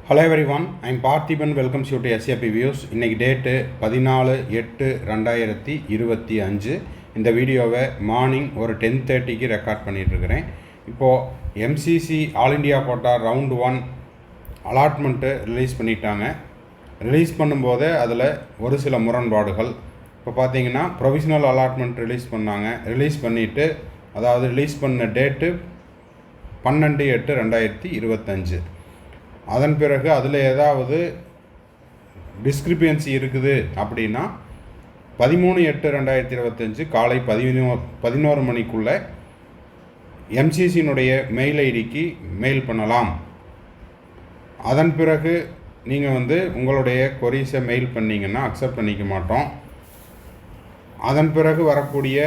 Hello everyone, I am Parthiban, welcomes you to SAP Views. இன்னைக்கு date 14/8/2025. இந்த வீடியோவை morning ஒரு 10:30க்கு ரெக்கார்ட் பண்ணிகிட்ருக்கிறேன். இப்போது MCC all India quota round 1 allotment release பண்ணிட்டாங்க. ரிலீஸ் பண்ணும்போதே அதில் ஒரு சில முரண்பாடுகள். இப்போ பார்த்தீங்கன்னா ப்ரொவிஷனல் அலாட்மெண்ட் ரிலீஸ் பண்ணாங்க. ரிலீஸ் பண்ணிவிட்டு அதாவது ரிலீஸ் பண்ண டேட்டு 12/8/2025. அதன் பிறகு அதில் ஏதாவது டிஸ்கிரிப்பன்சி இருக்குது அப்படின்னா 13/8/2025 காலை 11 மணிக்குள்ளே எம்சிசியினுடைய மெயில் ஐடிக்கு மெயில் பண்ணலாம். அதன் பிறகு நீங்கள் உங்களுடைய கொரீஸை மெயில் பண்ணிங்கன்னா அக்செப்ட் பண்ணிக்க மாட்டோம். அதன் பிறகு வரக்கூடிய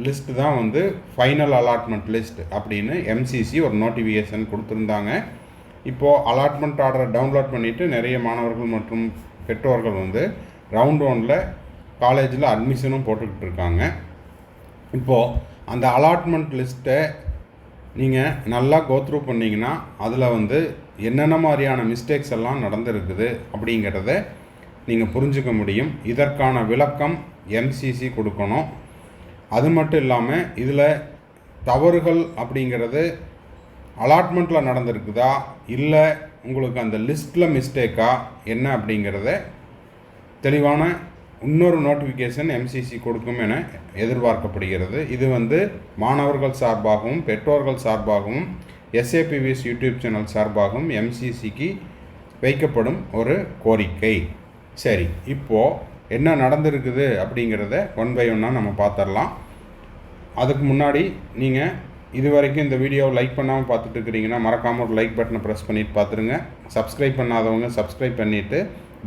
லிஸ்ட்டு தான் ஃபைனல் அலாட்மெண்ட் லிஸ்ட் அப்படின்னு எம்சிசி ஒரு நோட்டிஃபிகேஷன் கொடுத்துருந்தாங்க. இப்போது அலாட்மெண்ட் ஆர்டரை டவுன்லோட் பண்ணிவிட்டு நிறைய மாணவர்கள் மற்றும் பெற்றோர்கள் ரவுண்ட் 1 காலேஜில் அட்மிஷனும் போட்டுக்கிட்டு இருக்காங்க. இப்போது அந்த அலாட்மெண்ட் லிஸ்ட்டை நீங்கள் நல்லா கோத்ரூ பண்ணிங்கன்னா அதில் என்னென்ன மாதிரியான மிஸ்டேக்ஸ் எல்லாம் நடந்துருக்குது அப்படிங்கிறத நீங்கள் புரிஞ்சுக்க முடியும். இதற்கான விளக்கம் எம்சிசி கொடுக்கணும். அது மட்டும் இல்லாமல் இதில் தவறுகள் அப்படிங்கிறது அலாட்மெண்ட்டில் நடந்திருக்குதா இல்லை உங்களுக்கு அந்த லிஸ்ட்டில் மிஸ்டேக்கா என்ன அப்படிங்கிறத தெளிவான இன்னொரு நோட்டிஃபிகேஷன் எம்சிசி கொடுக்கும் என எதிர்பார்க்கப்படுகிறது. இது மாணவர்கள் சார்பாகவும் பெற்றோர்கள் சார்பாகவும் எஸ்ஏபிவிஎஸ் யூடியூப் சேனல் சார்பாகவும் எம்சிசிக்கு வைக்கப்படும் ஒரு கோரிக்கை. சரி, இப்போது என்ன நடந்திருக்குது அப்படிங்கிறத ஒன் பை ஒன்னாக நம்ம பார்த்துடலாம். அதுக்கு முன்னாடி நீங்கள் இது வரைக்கும் இந்த வீடியோவை லைக் பண்ணாமல் பார்த்துட்டு இருக்கிறீங்கன்னா மறக்காமல் ஒரு லைக் பட்டனை ப்ரெஸ் பண்ணிவிட்டு பார்த்துருங்க. சப்ஸ்கிரைப் பண்ணாதவங்க சப்ஸ்கிரைப் பண்ணிவிட்டு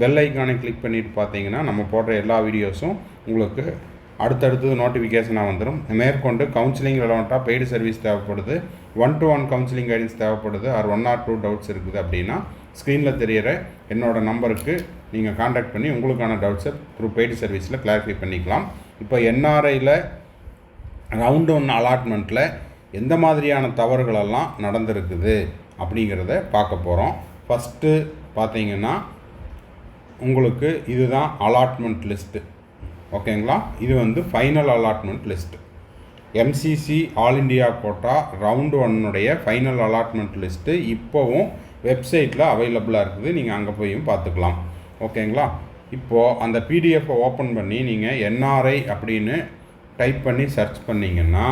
பெல் ஐக்கானை கிளிக் பண்ணிவிட்டு பார்த்தீங்கன்னா நம்ம போடுற எல்லா வீடியோஸும் உங்களுக்கு அடுத்தடுத்தது நோட்டிஃபிகேஷனாக வந்துடும். மேற்கொண்டு கவுன்சிலிங் ரெலவெண்ட்டாக பெய்டு சர்வீஸ் தேவைப்படுது, 1-to-1 கவுன்சிலிங் கைடன்ஸ் தேவைப்படுது, ஆர் 1 or 2 டவுட்ஸ் இருக்குது அப்படின்னா ஸ்க்ரீனில் தெரிகிற என்னோடய நம்பருக்கு நீங்கள் காண்டாக்ட் பண்ணி உங்களுக்கான டவுட்ஸை த்ரூ பெய்டு சர்வீஸில் கிளாரிஃபை பண்ணிக்கலாம். இப்போ என்ஆர்ஐயில் ரவுண்ட் 1 அலாட்மெண்ட்டில் எந்த மாதிரியான தவறுகளெல்லாம் நடந்திருக்குது அப்படிங்கிறத பார்க்க போகிறோம். ஃபஸ்ட்டு பார்த்தீங்கன்னா உங்களுக்கு இதுதான் அலாட்மெண்ட் லிஸ்ட்டு. ஓகேங்களா? இது final allotment list. MCC all India quota round 1 final allotment list இப்போவும் வெப்சைட்டில் அவைலபிளாக இருக்குது. நீங்கள் அங்கே போயும் பார்த்துக்கலாம். ஓகேங்களா? இப்போது அந்த பிடிஎஃப்பை ஓப்பன் பண்ணி நீங்கள் என்ஆர்ஐ அப்படின்னு டைப் பண்ணி சர்ச் பண்ணிங்கன்னா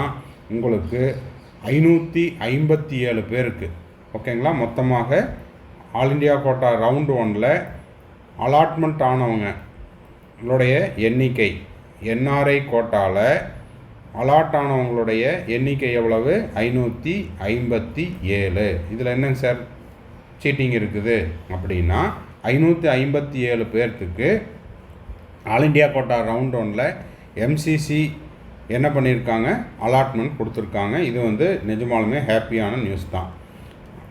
உங்களுக்கு 557 பேருக்கு ஓகேங்களா மொத்தமாக all India quota round 1 allotment ஆனவங்களுடைய எண்ணிக்கை என்ஆர்ஐ கோட்டாவில் அலாட் ஆனவங்களுடைய எண்ணிக்கை எவ்வளவு? 557. இதில் என்னங்க சார் சீட்டிங் இருக்குது அப்படின்னா 557 பேர்த்துக்கு all India quota round 1 MCC என்ன பண்ணியிருக்காங்க? அலாட்மெண்ட் கொடுத்துருக்காங்க. இது நிஜமாலுமே ஹாப்பியான நியூஸ் தான்.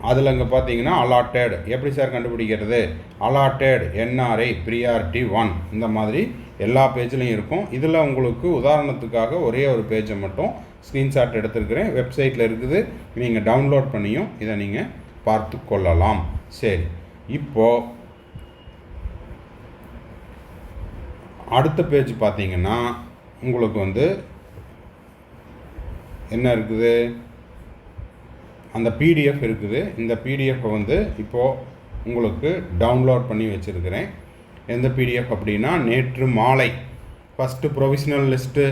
அதில் இங்கே பார்த்தீங்கன்னா அலாட்டட் எப்படி சார் கண்டுபிடிக்கிறது? அலாட்டட் என்ஆர்ஐ ப்ரியாரிட்டி 1 இந்த மாதிரி எல்லா பேஜ்லையும் இருக்கும். இதில் உங்களுக்கு உதாரணத்துக்காக ஒரே ஒரு பேஜை மட்டும் ஸ்க்ரீன்ஷாட் எடுத்துருக்கிறேன். வெப்சைட்டில் இருக்குது, நீங்கள் டவுன்லோட் பண்ணியும் இதை நீங்கள் பார்த்து கொள்ளலாம். சரி, இப்போது அடுத்த பேஜ் பார்த்தீங்கன்னா உங்களுக்கு என்ன இருக்குது? அந்த பிடிஎஃப் இருக்குது. இந்த பிடிஎஃப்பை இப்போது உங்களுக்கு டவுன்லோட் பண்ணி வச்சுருக்கிறேன். எந்த பிடிஎஃப் அப்படின்னா நேற்று மாலை ஃபஸ்ட்டு ப்ரொவிஷனல் லிஸ்ட்டு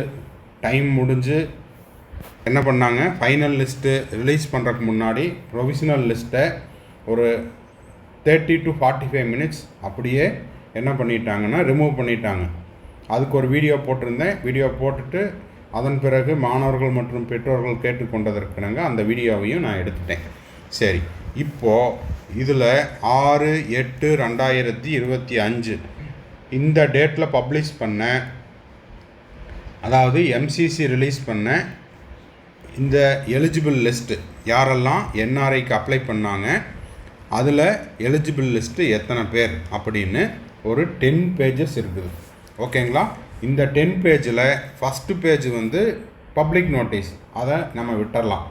டைம் முடிஞ்சு என்ன பண்ணாங்க? ஃபைனல் லிஸ்ட்டு ரிலீஸ் பண்ணுறதுக்கு முன்னாடி ப்ரொவிஷனல் லிஸ்ட்டை ஒரு 30 to 45 மினிட்ஸ் அப்படியே என்ன பண்ணிட்டாங்கன்னா ரிமூவ் பண்ணிட்டாங்க. அதுக்கு ஒரு வீடியோ போட்டிருந்தேன். வீடியோ போட்டுட்டு அதன் பிறகு மாணவர்கள் மற்றும் பெற்றோர்கள் கேட்டுக்கொண்டதற்கிணங்க அந்த வீடியோவையும் நான் எடுத்துட்டேன். சரி, இப்போது இதில் 6/8/2025 இந்த டேட்டில் பப்ளிஷ் பண்ண, அதாவது எம்சிசி ரிலீஸ் பண்ண இந்த எலிஜிபிள் லிஸ்ட்டு யாரெல்லாம் என்ஆர்ஐக்கு அப்ளை பண்ணாங்க, அதில் எலிஜிபிள் லிஸ்ட்டு எத்தனை பேர் அப்படின்னு ஒரு 10 பேஜஸ் இருக்குது. ஓகேங்களா? இந்த 10 பேஜில் ஃபஸ்ட்டு பேஜ் பப்ளிக் நோட்டீஸ், அதை நம்ம விட்டுடலாம்.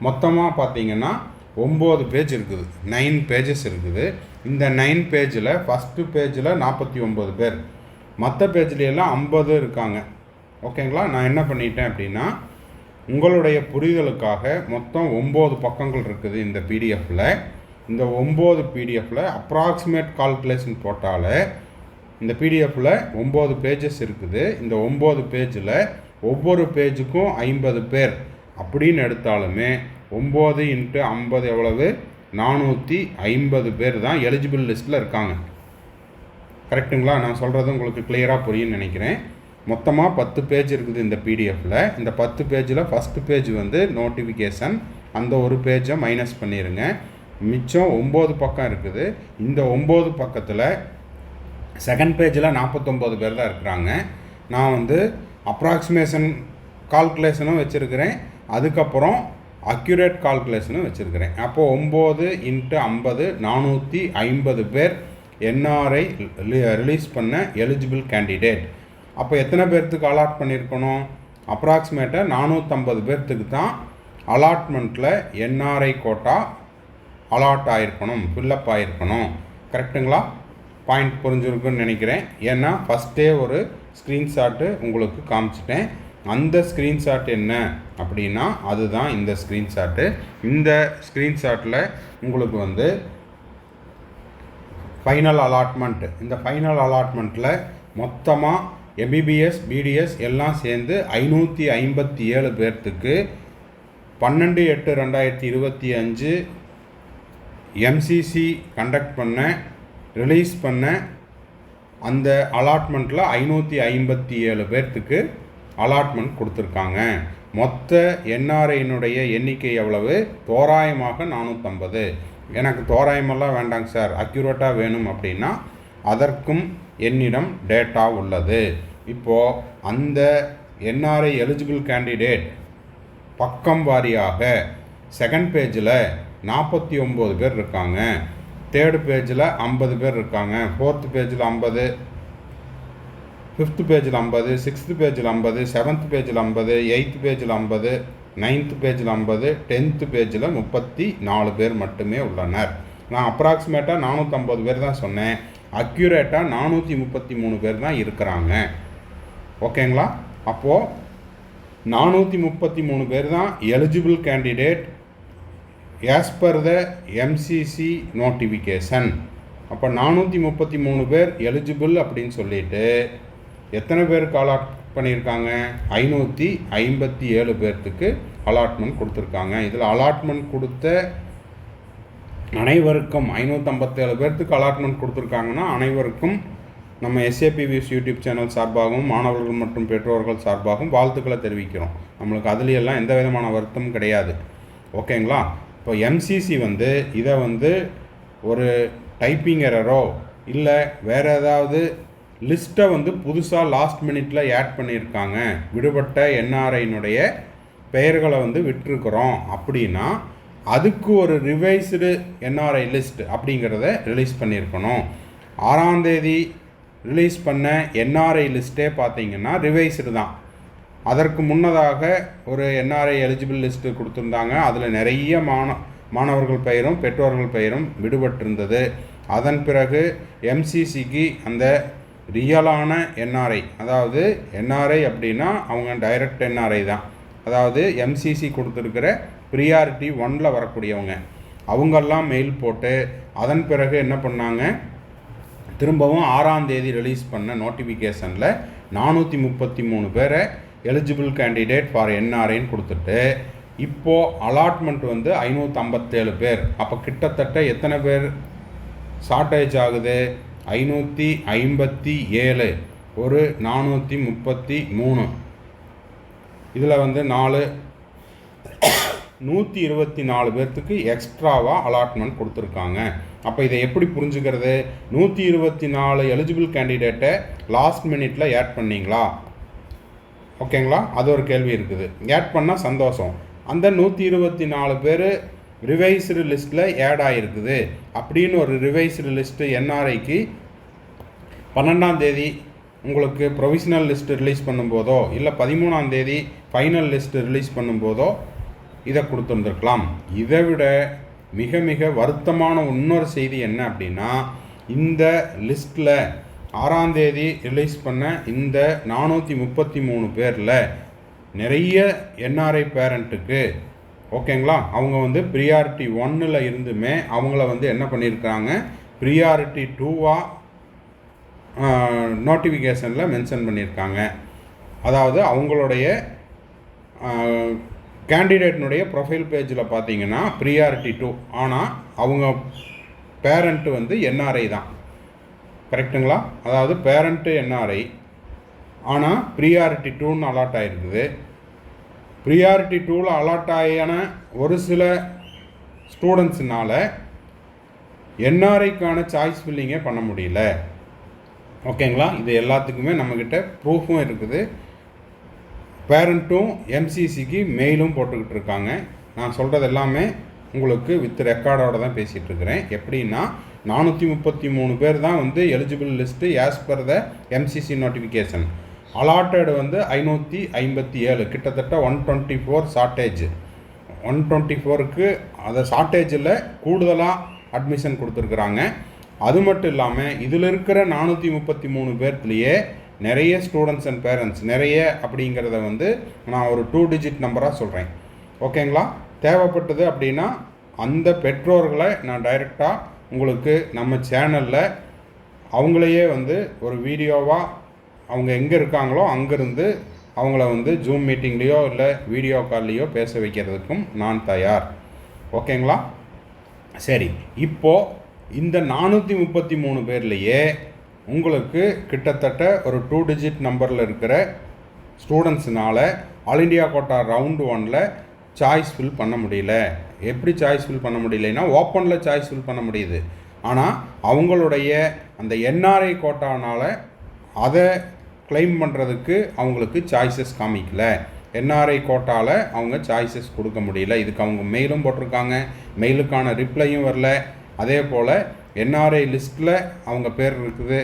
மொத்தமாக பார்த்தீங்கன்னா 9 பேஜ் இருக்குது, 9 பேஜஸ் இருக்குது. இந்த 9 பேஜில் ஃபஸ்ட்டு பேஜில் 49 பேர், மற்ற பேஜ்லையெல்லாம் 50 இருக்காங்க. ஓகேங்களா? நான் என்ன பண்ணிட்டேன் அப்படின்னா, உங்களுடைய புரிதலுக்காக மொத்தம் 9 பக்கங்கள் இருக்குது இந்த பிடிஎஃப்பில். இந்த 9 பிடிஎஃப்பில் அப்ராக்சிமேட் கால்குலேஷன் போட்டால் இந்த பிடிஎஃப்பில் 9 பேஜஸ் இருக்குது. இந்த 9 பேஜில் ஒவ்வொரு பேஜுக்கும் 50 பேர் அப்படின்னு எடுத்தாலுமே 9 × 50 எவ்வளவு? 450 பேர் தான் எலிஜிபிள் லிஸ்ட்டில் இருக்காங்க. கரெக்டுங்களா? நான் சொல்கிறது உங்களுக்கு கிளியராக புரியும்னு நினைக்கிறேன். மொத்தமாக 10 பேஜ் இருக்குது இந்த பிடிஎஃப்பில். இந்த 10 பேஜில் ஃபஸ்ட்டு பேஜ் வந்து நோட்டிஃபிகேஷன், அந்த ஒரு பேஜை மைனஸ் பண்ணிடுங்க. மிச்சம் 9 பக்கம் இருக்குது. இந்த 9 பக்கத்தில் செகண்ட் பேஜில் 49 பேர் தான் இருக்கிறாங்க. நான் வந்து அப்ராக்சிமேஷன் கால்குலேஷனும் வச்சுருக்கிறேன், அதுக்கப்புறம் அக்யூரேட் கால்குலேஷனும் வச்சுருக்கிறேன். அப்போது 9 × 50 450 பேர் என்ஆர்ஐ ரிலீஸ் பண்ண எலிஜிபிள் கேண்டிடேட். அப்போ எத்தனை பேர்த்துக்கு அலாட் பண்ணியிருக்கணும்? அப்ராக்சிமேட்டாக 450 பேர்த்துக்கு தான் அலாட்மெண்ட்டில் என்ஆர்ஐ கோட்டா அலாட் ஆகிருக்கணும், ஃபில்லப் ஆகிருக்கணும். கரெக்டுங்களா? பாயிண்ட் புரிஞ்சுருக்குன்னு நினைக்கிறேன். ஏன்னா ஃபஸ்ட்டே ஒரு ஸ்க்ரீன்ஷாட்டு உங்களுக்கு காமிச்சிட்டேன். அந்த ஸ்க்ரீன்ஷாட் என்ன அப்படின்னா அதுதான் இந்த ஸ்க்ரீன்ஷாட்டு. இந்த ஸ்க்ரீன்ஷாட்டில் உங்களுக்கு வந்து ஃபைனல் அலாட்மெண்ட், இந்த ஃபைனல் அலாட்மெண்ட்டில் மொத்தமாக எம்பிபிஎஸ் பிடிஎஸ் எல்லாம் சேர்ந்து 557 பேர்த்துக்கு 12/8/2025 எம்சிசி கண்டக்ட் பண்ண ரிலீஸ் பண்ண அந்த அலாட்மெண்ட்டில் 557 பேர்த்துக்கு அலாட்மெண்ட் கொடுத்துருக்காங்க. மொத்த என்ஆர்ஐனுடைய எண்ணிக்கை எவ்வளவு? தோராயமாக 450. எனக்கு தோராயமெல்லாம் வேண்டாங்க சார், அக்யூரேட்டாக வேணும் அப்படின்னா அதற்கும் என்னிடம் டேட்டா உள்ளது. இப்போது அந்த என்ஆர்ஐ எலிஜிபிள் கேண்டிடேட் பக்கம் வாரியாக செகண்ட் பேஜில் 49 பேர் இருக்காங்க, தேர்டு பேஜில் 50 பேர் இருக்காங்க, ஃபோர்த்து பேஜில் 50, ஃபிஃப்த்து பேஜில் 50, சிக்ஸ்த்து பேஜில் 50, செவன்த் பேஜில் 50, எயித்து பேஜில் 50, நைன்த்து பேஜில் 50, 10th பேஜில் 34 பேர் மட்டுமே உள்ளனர். நான் அப்ராக்சிமேட்டாக 450 பேர் தான் சொன்னேன், அக்யூரேட்டாக 433 பேர் தான் இருக்கிறாங்க. ஓகேங்களா? அப்போது 433 பேர் தான் eligible candidate as per the MCC notification. அப்போ 433 பேர் எலிஜிபிள் அப்படின்னு சொல்லிட்டு எத்தனை பேருக்கு அலாட் பண்ணியிருக்காங்க? 557 பேர்த்துக்கு அலாட்மெண்ட் கொடுத்துருக்காங்க. இதில் அலாட்மெண்ட் கொடுத்த அனைவருக்கும் 557 பேர்த்துக்கு அலாட்மெண்ட் கொடுத்துருக்காங்கன்னா அனைவருக்கும் நம்ம எஸ்ஏபிவிஎஸ் யூடியூப் சேனல் சார்பாகவும் மாணவர்கள் மற்றும் பெற்றோர்கள் சார்பாகவும் வாழ்த்துக்களை தெரிவிக்கிறோம். நம்மளுக்கு அதுலையெல்லாம் எந்த விதமான வருத்தமும் கிடையாது. ஓகேங்களா? இப்போ எம்சிசி வந்து இதை வந்து ஒரு டைப்பிங் எரரோ இல்லை வேறு ஏதாவது லிஸ்ட்டை வந்து புதுசாக லாஸ்ட் மினிட்ல ஆட் பண்ணியிருக்காங்க, விடுபட்ட என்ஆர்ஐனுடைய பெயர்களை வந்து விட்டுருக்குறோம் அப்படின்னா அதுக்கு ஒரு ரிவைஸ்டு என்ஆர்ஐ லிஸ்ட் அப்படிங்கிறத ரிலீஸ் பண்ணியிருக்கணும். 6ஆம் தேதி ரிலீஸ் பண்ண என்ஆர்ஐ லிஸ்ட்டே பார்த்தீங்கன்னா ரிவைஸ்டு தான். அதற்கு முன்னதாக ஒரு என்ஆர்ஐ எலிஜிபிள் லிஸ்ட்டு கொடுத்துருந்தாங்க. அதில் நிறைய மாணவர்கள் பெயரும் பெற்றோர்கள் பெயரும் விடுபட்டிருந்தது. அதன் பிறகு எம்சிசிக்கு அந்த ரியலான என்ஆர்ஐ, அதாவது என்ஆர்ஐ அப்படின்னா அவங்க டைரக்ட் என்ஆர்ஐ தான், அதாவது எம்சிசி கொடுத்துருக்கிற ப்ரியாரிட்டி 1ல் வரக்கூடியவங்க, அவங்கெல்லாம் மெயில் போட்டு அதன் பிறகு என்ன பண்ணாங்க, திரும்பவும் 6ஆம் தேதி ரிலீஸ் பண்ண நோட்டிஃபிகேஷனில் 433 பேரை எலிஜிபிள் கேண்டிடேட் ஃபார் என்ஆர்ஐன்னு கொடுத்துட்டு இப்போது அலாட்மெண்ட் வந்து 557 பேர். அப்போ கிட்டத்தட்ட எத்தனை பேர் ஷார்ட்டேஜ் ஆகுது? 557 ஒரு 433, இதில் வந்து 124 பேர்த்துக்கு எக்ஸ்ட்ராவாக அலாட்மெண்ட் கொடுத்துருக்காங்க. அப்போ இதை எப்படி புரிஞ்சுக்கிறது? 124 எலிஜிபிள் கேண்டிடேட்டை லாஸ்ட் மினிட்ல ஆட் பண்ணிங்களா? ஓகேங்களா? அது ஒரு கேள்வி இருக்குது. ஆட் பண்ணால் சந்தோஷம். அந்த 124 பேர் ரிவைஸ்டு லிஸ்ட்டில் ஆட் ஆகிருக்குது அப்படின்னு ஒரு ரிவைஸ்டு லிஸ்ட்டு என்ஆர்ஐக்கு 12ஆம் தேதி உங்களுக்கு ப்ரொவிஷனல் லிஸ்ட்டு ரிலீஸ் பண்ணும்போதோ இல்லை 13ஆம் தேதி ஃபைனல் லிஸ்ட்டு ரிலீஸ் பண்ணும்போதோ இதை கொடுத்துருந்துருக்கலாம். இதை விட மிக மிக வருத்தமான இன்னொரு செய்தி என்ன அப்படின்னா, இந்த லிஸ்ட்டில் 6ஆம் தேதி ரிலீஸ் பண்ண இந்த 433 பேரில் நிறைய என்ஆர்ஐ பேரண்ட்டுக்கு ஓகேங்களா, அவங்க வந்து ப்ரியாரிட்டி 1ல் இருந்துமே அவங்கள வந்து என்ன பண்ணியிருக்காங்க, ப்ரியாரிட்டி 2வாக நோட்டிஃபிகேஷனில் மென்ஷன் பண்ணியிருக்காங்க. அதாவது அவங்களுடைய கேண்டிடேட்னுடைய ப்ரொஃபைல் பேஜில் பார்த்தீங்கன்னா ப்ரியாரிட்டி 2, ஆனால் அவங்க பேரண்ட்டு வந்து என்ஆர்ஐ தான். கரெக்டுங்களா? அதாவது பேரண்ட்டு என்ஆர்ஐ, ஆனால் ப்ரியாரிட்டி 2ன்னு அலாட் ஆகிருக்குது. ப்ரியாரிட்டி 2ல் அலாட் ஆகியான ஒரு சில ஸ்டூடெண்ட்ஸுனால் என்ஆர்ஐக்கான சாய்ஸ் ஃபில்லிங்கே பண்ண முடியல. ஓகேங்களா? இது எல்லாத்துக்குமே நம்மக்கிட்ட ப்ரூஃபும் இருக்குது. பேரண்ட்டும் எம்சிசிக்கு மெயிலும் போட்டுக்கிட்டு இருக்காங்க. நான் சொல்கிறது எல்லாமே உங்களுக்கு வித் ரெக்கார்டோடு தான் பேசிகிட்டு இருக்கிறேன். எப்படின்னா 433 பேர் தான் வந்து eligible list as per the MCC notification. Allotted வந்து 557, கிட்டத்தட்ட 124 ஷார்ட்டேஜ். 124க்கு அந்த ஷார்ட்டேஜில் கூடுதலாக அட்மிஷன் கொடுத்துருக்குறாங்க. அது மட்டும் இல்லாமல் இதில் இருக்கிற 433 பேர்த்துலேயே நிறைய ஸ்டூடெண்ட்ஸ் அண்ட் பேரண்ட்ஸ் நிறைய அப்படிங்கிறத வந்து நான் ஒரு 2 டிஜிட் நம்பராக சொல்கிறேன். ஓகேங்களா? தேவைப்பட்டது அப்படின்னா அந்த பெற்றோர்களை நான் டைரெக்டாக உங்களுக்கு நம்ம சேனலில் அவங்களையே வந்து ஒரு வீடியோவாக அவங்க எங்கே இருக்காங்களோ அங்கேருந்து அவங்கள வந்து ஜூம் மீட்டிங்லேயோ இல்லை வீடியோ கால்லையோ பேச வைக்கிறதுக்கும் நான் தயார். ஓகேங்களா? சரி, இப்போது இந்த 433 பேர்லேயே உங்களுக்கு கிட்டத்தட்ட ஒரு 2 டிஜிட் நம்பரில் இருக்கிற ஸ்டூடெண்ட்ஸுனால் ஆல் இண்டியா கோட்டா ரவுண்டு 1ல் சாய்ஸ் ஃபில் பண்ண முடியல. எப்படி சாய்ஸ் ஃபில் பண்ண முடியலைன்னா ஓப்பனில் சாய்ஸ் ஃபில் பண்ண முடியுது, ஆனால் அவங்களுடைய அந்த என்ஆர்ஐ கோட்டானால் அதை கிளைம் பண்ணுறதுக்கு அவங்களுக்கு சாய்ஸஸ் காமிக்கல. என்ஆர்ஐ கோட்டாவில் அவங்க சாய்ஸஸ் கொடுக்க முடியல. இதுக்கு அவங்க மெயிலும் போட்டிருக்காங்க, மெயிலுக்கான ரிப்ளையும் வரல. அதே போல் என்ஆர்ஐ லிஸ்ட்டில் அவங்க பேர் இருக்குது.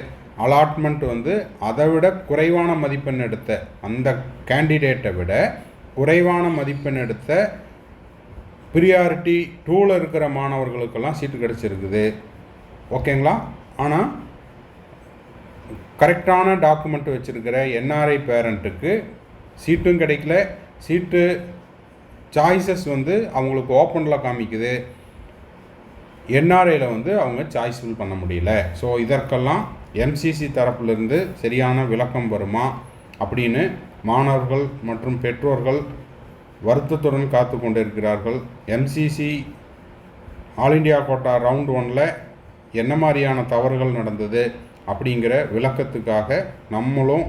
அலாட்மெண்ட் வந்து அதை விட குறைவான மதிப்பெண் எடுத்த அந்த கேண்டிடேட்டை விட குறைவான மதிப்பெண் எடுத்த ப்ரியாரிட்டி 2ல் இருக்கிற மாணவர்களுக்கெல்லாம் சீட்டு கிடச்சிருக்குது. ஓகேங்களா? ஆனால் கரெக்டான டாக்குமெண்ட் வச்சுருக்கிற என்ஆர்ஐ பேரண்ட்டுக்கு சீட்டும் கிடைக்கல. சீட்டு சாய்ஸஸ் வந்து அவங்களுக்கு ஓப்பனில் காமிக்குது, என்ஆர்ஐயில் வந்து அவங்க சாய்ஸ் ஃபில் பண்ண முடியல. ஸோ இதற்கெல்லாம் எம்சிசி தரப்பிலிருந்து சரியான விளக்கம் வருமா அப்படின்னு மாணவர்கள் மற்றும் பெற்றோர்கள் வருத்தத்துடன் காத்து கொண்டு இருக்கிறார்கள். MCC all India quota round 1ல் என்ன மாதிரியான தவறுகள் நடந்தது அப்படிங்கிற விளக்கத்துக்காக நம்மளும்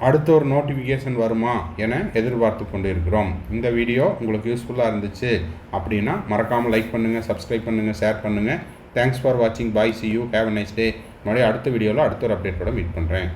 அடுத்த ஒரு நோட்டிஃபிகேஷன் வருமா என எதிர்பார்த்து கொண்டு இருக்கிறோம். இந்த வீடியோ உங்களுக்கு யூஸ்ஃபுல்லாக இருந்துச்சு அப்படின்னா மறக்காமல் லைக் பண்ணுங்கள், சப்ஸ்கிரைப் பண்ணுங்கள், ஷேர் பண்ணுங்கள். தேங்க்ஸ் ஃபார் வாட்சிங். Bye, see you, have a nice day. மறுபடியும் அடுத்த வீடியோவில் அடுத்த ஒரு அப்டேட்டோட மீட் பண்ணுறேன்.